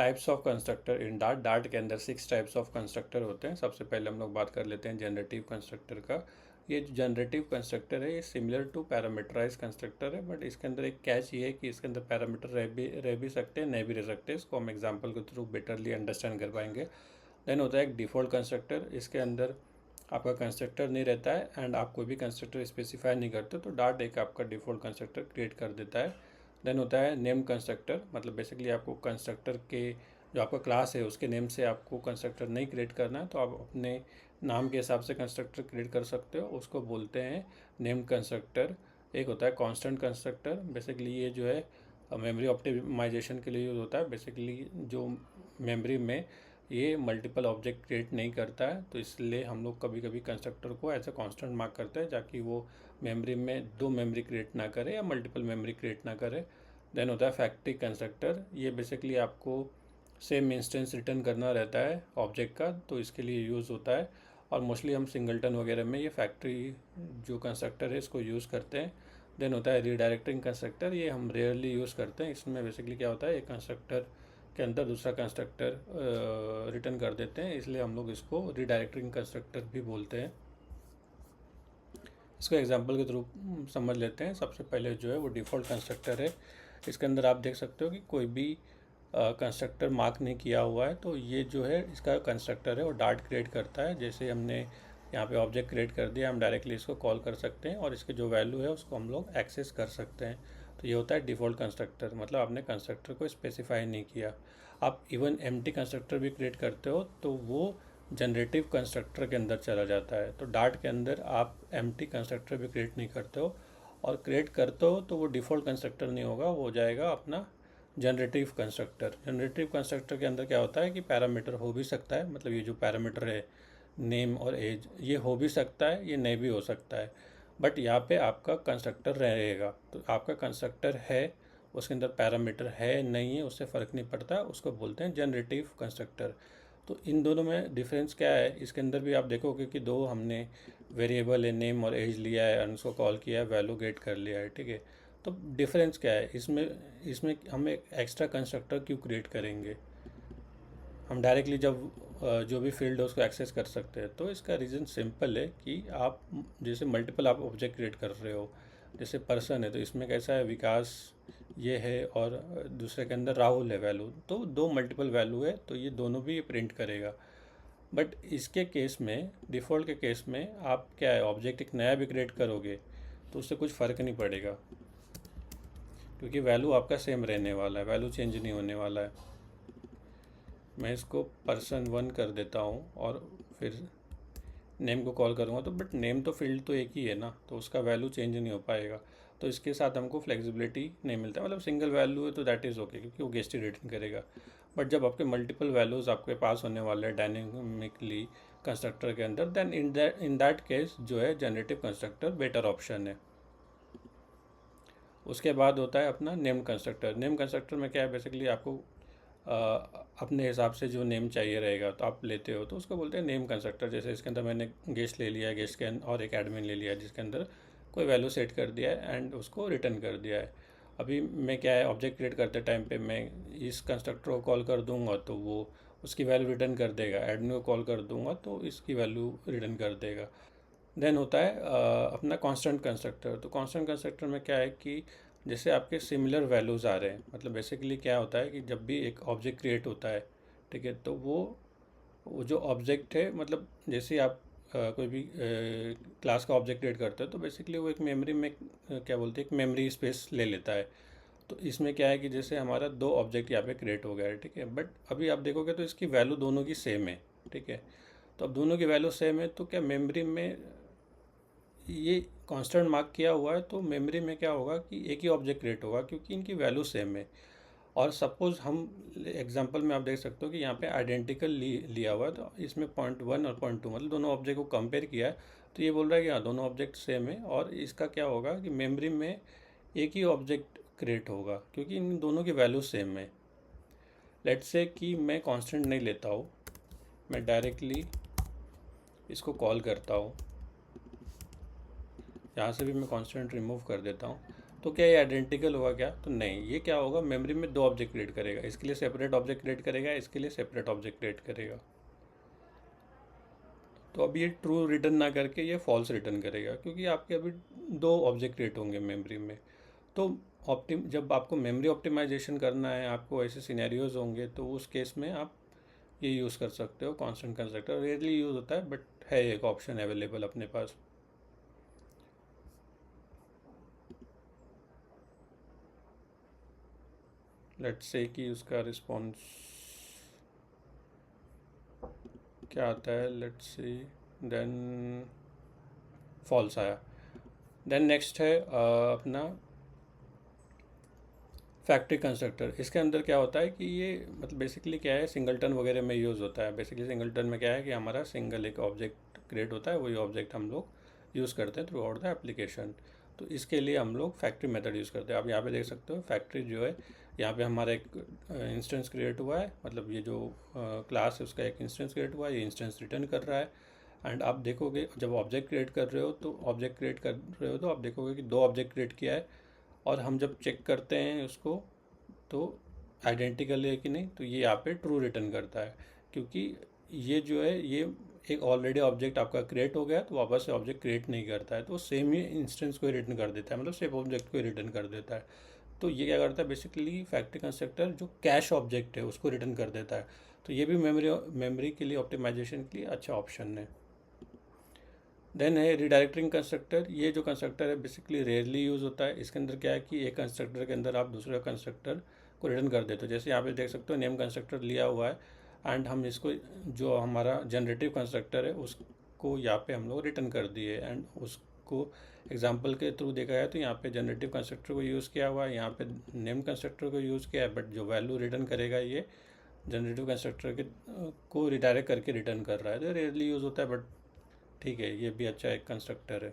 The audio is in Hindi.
Types of constructor in dart. Dart के अंदर 6 टाइप्स ऑफ कंस्ट्रक्टर होते हैं। सबसे पहले हम लोग बात कर लेते हैं जनरेटिव कंस्ट्रक्टर का। ये जो जनरेटिव कंस्ट्रक्टर है ये सिमिलर टू पैरामीटराइज कंस्ट्रक्टर है, बट इसके अंदर एक कैच ये है कि इसके अंदर पैरामीटर रह भी सकते हैं, नहीं भी रह सकते। इसको हम एग्जाम्पल के थ्रू बेटरली अंडरस्टैंड कर पाएंगे। देन होता है एक डिफ़ॉल्ट कंस्ट्रक्टर। इसके अंदर आपका कंस्ट्रक्टर नहीं रहता है एंड आप कोई भी कंस्ट्रक्टर स्पेसिफाई नहीं करते, तो डार्ट एक आपका डिफ़ॉल्ट कंस्ट्रक्टर क्रिएट कर देता है। देन होता है नेम कंस्ट्रक्टर। मतलब बेसिकली आपको कंस्ट्रक्टर के जो आपका क्लास है उसके नेम से आपको कंस्ट्रक्टर नहीं क्रिएट करना है, तो आप अपने नाम के हिसाब से कंस्ट्रक्टर क्रिएट कर सकते हो, उसको बोलते हैं नेम कंस्ट्रक्टर। एक होता है कांस्टेंट कंस्ट्रक्टर। बेसिकली ये जो है मेमोरी ऑप्टिमाइजेशन के लिए यूज़ होता है। बेसिकली जो मेमोरी में ये मल्टीपल ऑब्जेक्ट क्रिएट नहीं करता है, तो इसलिए हम लोग कभी कभी कंस्ट्रक्टर को एज ए कांस्टेंट मार्क करते हैं ताकि वो मेमोरी में दो मेमोरी क्रिएट ना करे या मल्टीपल मेमोरी क्रिएट ना करे। देन होता है फैक्ट्री कंस्ट्रक्टर। ये बेसिकली आपको सेम इंस्टेंस रिटर्न करना रहता है ऑब्जेक्ट का, तो इसके लिए यूज़ होता है। और मोस्टली हम सिंगलटन वगैरह में ये फैक्ट्री जो कंस्ट्रक्टर है इसको यूज़ करते हैं। देन होता है रीडायरेक्टिंग कंस्ट्रक्टर। ये हम रेयरली यूज़ करते हैं। इसमें बेसिकली क्या होता है, एक कंस्ट्रक्टर के अंदर दूसरा कंस्ट्रक्टर रिटर्न कर देते हैं, इसलिए हम लोग इसको रीडायरेक्टिंग कंस्ट्रक्टर भी बोलते हैं। इसको एग्जांपल के थ्रू समझ लेते हैं। सबसे पहले जो है वो डिफ़ॉल्ट कंस्ट्रक्टर है। इसके अंदर आप देख सकते हो कि कोई भी कंस्ट्रक्टर मार्क नहीं किया हुआ है, तो ये जो है इसका कंस्ट्रक्टर है वो डार्ट क्रिएट करता है। जैसे हमने यहाँ पे ऑब्जेक्ट क्रिएट कर दिया, हम डायरेक्टली इसको कॉल कर सकते हैं और इसके जो वैल्यू है उसको हम लोग एक्सेस कर सकते हैं। तो ये होता है डिफ़ॉल्ट कंस्ट्रक्टर, मतलब आपने कंस्ट्रक्टर को स्पेसिफाई नहीं किया। आप इवन एम्प्टी कंस्ट्रक्टर भी क्रिएट करते हो तो वो जनरेटिव कंस्ट्रक्टर के अंदर चला जाता है। तो डार्ट के अंदर आप एम्प्टी कंस्ट्रक्टर भी क्रिएट नहीं करते हो, और क्रिएट करते हो तो वो डिफ़ॉल्ट कंस्ट्रक्टर नहीं होगा, वो हो जाएगा अपना जनरेटिव कंस्ट्रक्टर। जनरेटिव कंस्ट्रक्टर के अंदर क्या होता है कि पैरामीटर हो भी सकता है, मतलब ये जो पैरामीटर है नेम और एज, ये हो भी सकता है, ये नहीं भी हो सकता है, बट यहाँ पे आपका कंस्ट्रक्टर रहेगा। तो आपका कंस्ट्रक्टर है, उसके अंदर पैरामीटर है नहीं है उससे फ़र्क नहीं पड़ता, उसको बोलते हैं जनरेटिव कंस्ट्रक्टर। तो इन दोनों में डिफरेंस क्या है, इसके अंदर भी आप देखोगे कि दो हमने वेरिएबल है नेम और एज लिया है और उसको कॉल किया है, वैल्यू गेट कर लिया है, ठीक है। तो डिफरेंस क्या है इसमें, हम एक एक्स्ट्रा कंस्ट्रक्टर क्यों क्रिएट करेंगे, हम डायरेक्टली जब जो भी फील्ड है उसको एक्सेस कर सकते हैं। तो इसका रीज़न सिंपल है कि आप जैसे मल्टीपल आप ऑब्जेक्ट क्रिएट कर रहे हो, जैसे पर्सन है तो इसमें कैसा है विकास ये है और दूसरे के अंदर राहुल है वैल्यू, तो दो मल्टीपल वैल्यू है, तो ये दोनों भी प्रिंट करेगा। बट इसके केस में, डिफ़ॉल्ट के केस में आप क्या है ऑब्जेक्ट एक नया भी क्रिएट करोगे तो उससे कुछ फ़र्क नहीं पड़ेगा, क्योंकि वैल्यू आपका सेम रहने वाला है, वैल्यू चेंज नहीं होने वाला है। मैं इसको person1 कर देता हूँ और फिर नेम को कॉल करूँगा, तो बट नेम तो फील्ड तो एक ही है ना, तो उसका वैल्यू चेंज नहीं हो पाएगा। तो इसके साथ हमको फ्लेक्सिबिलिटी नहीं मिलता, मतलब सिंगल वैल्यू है तो दैट इज़ ओके, क्योंकि वो गेस्ट ही रिटर्न करेगा। बट जब आपके मल्टीपल वैल्यूज़ आपके पास होने वाले हैं डायनेमिकली कंस्ट्रक्टर के अंदर, देन इन दैट केस जो है जनरेटिव कंस्ट्रक्टर बेटर ऑप्शन है। उसके बाद होता है अपना नेम कंस्ट्रक्टर। नेम कंस्ट्रक्टर में क्या है, बेसिकली आपको अपने हिसाब से जो नेम चाहिए रहेगा तो आप लेते हो, तो उसको बोलते हैं नेम कंस्ट्रक्टर। जैसे इसके अंदर मैंने गेस्ट ले लिया है, गेस्ट के और एक एडमिन ले लिया है जिसके अंदर कोई वैल्यू सेट कर दिया है एंड उसको रिटर्न कर दिया है। अभी मैं क्या है ऑब्जेक्ट क्रिएट करते टाइम पे मैं इस कंस्ट्रक्टर को कॉल कर दूंगा तो वो उसकी वैल्यू रिटर्न कर देगा, एडमिन को कॉल कर दूंगा तो इसकी वैल्यू रिटर्न कर देगा। देन होता है अपना कांस्टेंट कंस्ट्रक्टर। तो कांस्टेंट कंस्ट्रक्टर में क्या है कि जैसे आपके सिमिलर वैल्यूज़ आ रहे हैं, मतलब बेसिकली क्या होता है कि जब भी एक ऑब्जेक्ट क्रिएट होता है, ठीक है, तो वो जो ऑब्जेक्ट है, मतलब जैसे आप कोई भी क्लास का ऑब्जेक्ट क्रिएट करते हो तो बेसिकली वो एक मेमोरी में क्या बोलते हैं एक मेमोरी स्पेस ले लेता है। तो इसमें क्या है कि जैसे हमारा दो ऑब्जेक्ट यहाँ पे क्रिएट हो गया है, ठीक है, बट अभी आप देखोगे तो इसकी वैल्यू दोनों की सेम है, ठीक है। तो अब दोनों की वैल्यू सेम है तो क्या मेमोरी में ये कांस्टेंट मार्क किया हुआ है, तो मेमोरी में क्या होगा कि एक ही ऑब्जेक्ट क्रिएट होगा क्योंकि इनकी वैल्यू सेम है। और सपोज़ हम एग्जांपल में आप देख सकते हो कि यहाँ पे आइडेंटिकल लिया हुआ है, तो इसमें 0.1 और 0.2 मतलब दोनों ऑब्जेक्ट को कंपेयर किया है, तो ये बोल रहा है कि हाँ दोनों ऑब्जेक्ट सेम है। और इसका क्या होगा कि मेमोरी में एक ही ऑब्जेक्ट क्रिएट होगा क्योंकि इन दोनों की वैल्यू सेम है। लेट्स से कि मैं कांस्टेंट नहीं लेता हूँ, मैं डायरेक्टली इसको कॉल करता हूँ, यहाँ से भी मैं कांस्टेंट रिमूव कर देता हूँ। तो क्या ये आइडेंटिकल होगा क्या? तो नहीं, ये क्या होगा, मेमोरी में दो ऑब्जेक्ट क्रिएट करेगा, इसके लिए सेपरेट ऑब्जेक्ट क्रिएट करेगा, इसके लिए सेपरेट ऑब्जेक्ट क्रिएट करेगा। तो अब ये ट्रू रिटर्न ना करके ये फॉल्स रिटर्न करेगा, क्योंकि आपके अभी दो ऑब्जेक्ट क्रिएट होंगे मेमोरी में। तो जब आपको मेमोरी ऑप्टिमाइजेशन करना है, आपको ऐसे सिनेरियोज होंगे, तो उस केस में आप ये यूज़ कर सकते हो कांस्टेंट कंस्ट्रक्टर। रेयरली यूज़ होता है, बट है एक ऑप्शन अवेलेबल अपने पास। लेट्स से कि उसका रिस्पॉन्स क्या आता है, लेट्स से देन फॉल्स आया। देन नेक्स्ट है अपना फैक्ट्री कंस्ट्रक्टर। इसके अंदर क्या होता है कि ये मतलब बेसिकली क्या है, सिंगलटन वगैरह में यूज़ होता है। बेसिकली सिंगलटन में क्या है कि हमारा सिंगल एक ऑब्जेक्ट क्रिएट होता है, वही ऑब्जेक्ट हम लोग यूज़ करते हैं थ्रू आउट द एप्लीकेशन। तो इसके लिए हम लोग फैक्ट्री मेथड यूज़ करते हैं। आप यहाँ पे देख सकते हो फैक्ट्री जो है, यहाँ पे हमारा एक इंस्टेंस क्रिएट हुआ है, मतलब ये जो क्लास है उसका एक इंस्टेंस क्रिएट हुआ है, ये इंस्टेंस रिटर्न कर रहा है। एंड आप देखोगे जब ऑब्जेक्ट क्रिएट कर रहे हो तो आप देखोगे कि दो ऑब्जेक्ट क्रिएट किया है, और हम जब चेक करते हैं उसको तो आइडेंटिकल है कि नहीं, तो ये यहाँ पे ट्रू रिटर्न करता है, क्योंकि ये जो है ये एक ऑलरेडी ऑब्जेक्ट आपका क्रिएट हो गया, तो वापस से ऑब्जेक्ट क्रिएट नहीं करता है, तो सेम ही इंस्टेंस को रिटर्न कर देता है, मतलब सेम ऑब्जेक्ट को रिटर्न कर देता है। तो ये क्या करता है, बेसिकली फैक्ट्री कंस्ट्रक्टर जो कैश ऑब्जेक्ट है उसको रिटर्न कर देता है। तो ये भी मेमोरी के लिए ऑप्टिमाइजेशन के लिए अच्छा ऑप्शन है। देन है रिडायरेक्टिंग कंस्ट्रक्टर। ये जो कंस्ट्रक्टर है बेसिकली रेयरली यूज़ होता है। इसके अंदर क्या है कि एक कंस्ट्रक्टर के अंदर आप दूसरे कंस्ट्रक्टर को रिटर्न कर देते हो। जैसे यहाँ पे देख सकते हो नेम कंस्ट्रक्टर लिया हुआ है, एंड हम इसको जो हमारा जनरेटिव कंस्ट्रक्टर है उसको यहाँ पे हम लोग रिटर्न कर दिए, एंड उसको एग्जाम्पल के थ्रू देखा जाए तो यहाँ पे जनरेटिव कंस्ट्रक्टर को यूज़ किया हुआ है, यहाँ पे नेम कंस्ट्रक्टर को यूज़ किया है, बट जो वैल्यू रिटर्न करेगा ये जनरेटिव कंस्ट्रक्टर के को रिडायरेक्ट करके रिटर्न कर रहा है। तो रेयरली यूज़ होता है, बट ठीक है, ये भी अच्छा एक कंस्ट्रक्टर है।